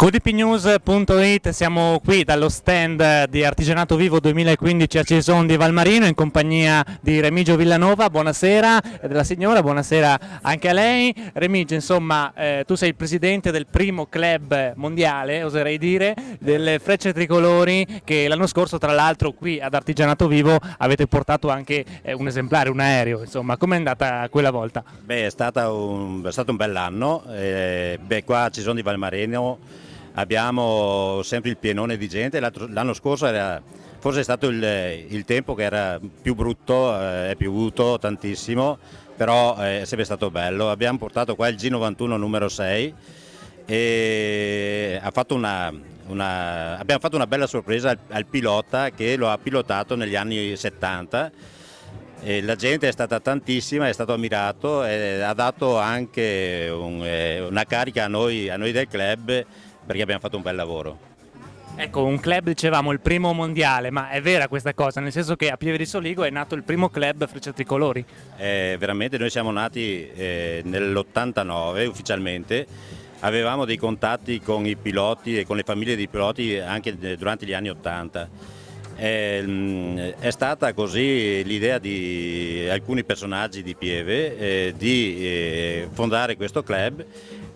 foodipnews.it, siamo qui dallo stand di Artigianato Vivo 2015 a Cison di Valmarino in compagnia di Remigio Villanova. Buonasera, e della signora, buonasera anche a lei. Remigio, insomma, tu sei il presidente del primo club mondiale, oserei dire, delle Frecce Tricolori, che l'anno scorso tra l'altro qui ad Artigianato Vivo avete portato anche un esemplare, un aereo, insomma, com'è andata quella volta? È stato un bell'anno, qua a Cison di Valmarino abbiamo sempre il pienone di gente. L'anno scorso era forse stato il tempo che era più brutto, è piovuto tantissimo, però è sempre stato bello. Abbiamo portato qua il G91 numero 6 e abbiamo fatto una bella sorpresa al pilota che lo ha pilotato negli anni 70. E la gente è stata tantissima, è stato ammirato e ha dato anche una carica a noi del club, perché abbiamo fatto un bel lavoro. Ecco, un club, dicevamo, il primo mondiale, ma è vera questa cosa, nel senso che a Pieve di Soligo è nato il primo club Frecce Tricolori? Veramente noi siamo nati nell'89 ufficialmente, avevamo dei contatti con i piloti e con le famiglie dei piloti anche durante gli anni 80. È stata così l'idea di alcuni personaggi di Pieve di fondare questo club,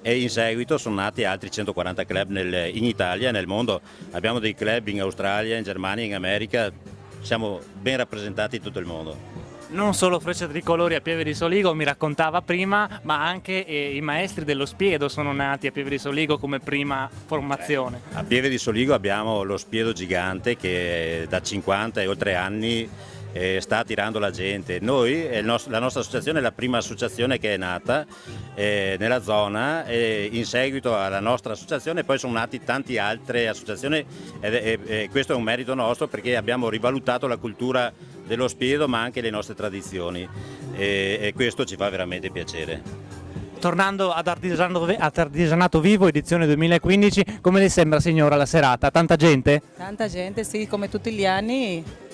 e in seguito sono nati altri 140 club in Italia e nel mondo. Abbiamo dei club in Australia, in Germania, in America, siamo ben rappresentati in tutto il mondo. Non solo Frecce Tricolori a Pieve di Soligo, mi raccontava prima, ma anche i maestri dello Spiedo sono nati a Pieve di Soligo come prima formazione. A Pieve di Soligo abbiamo lo Spiedo gigante che da 50 e oltre anni sta attirando la gente. Noi, la nostra associazione è la prima associazione che è nata nella zona, e in seguito alla nostra associazione poi sono nati tante altre associazioni, e questo è un merito nostro perché abbiamo rivalutato la cultura dello Spiedo ma anche le nostre tradizioni, e questo ci fa veramente piacere. Tornando ad Artigianato Vivo, edizione 2015, come le sembra signora la serata? Tanta gente? Tanta gente, sì, come tutti gli anni.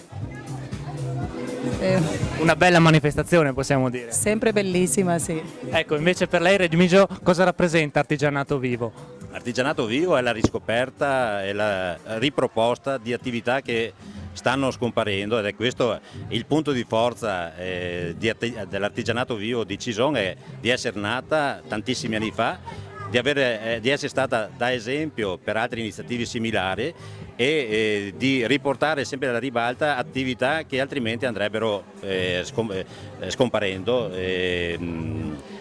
Una bella manifestazione, possiamo dire. Sempre bellissima, sì. Ecco, invece per lei, Remigio, cosa rappresenta Artigianato Vivo? Artigianato Vivo è la riscoperta e la riproposta di attività che stanno scomparendo, ed è questo il punto di forza dell'Artigianato Vivo di Cison, è di essere nata tantissimi anni fa, di essere stata da esempio per altre iniziative similari e di riportare sempre alla ribalta attività che altrimenti andrebbero scomparendo.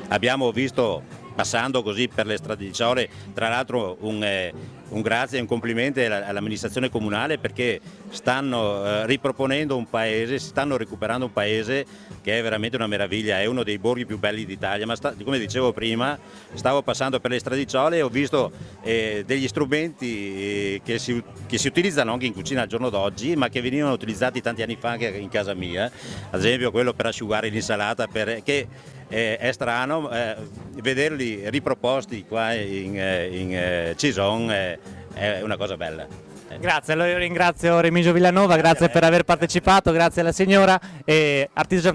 Abbiamo visto, passando così per le strade di Ciore, tra l'altro un grazie e un complimento all'amministrazione comunale, perché stanno riproponendo un paese, stanno recuperando un paese che è veramente una meraviglia, è uno dei borghi più belli d'Italia. Ma come dicevo prima, stavo passando per le stradicciole e ho visto degli strumenti che si utilizzano anche in cucina al giorno d'oggi, ma che venivano utilizzati tanti anni fa anche in casa mia, ad esempio quello per asciugare l'insalata, che è strano vederli riproposti qua in Cison, è una cosa bella. Grazie, allora io ringrazio Remigio Villanova, grazie per aver partecipato, grazie alla signora, e Artigianato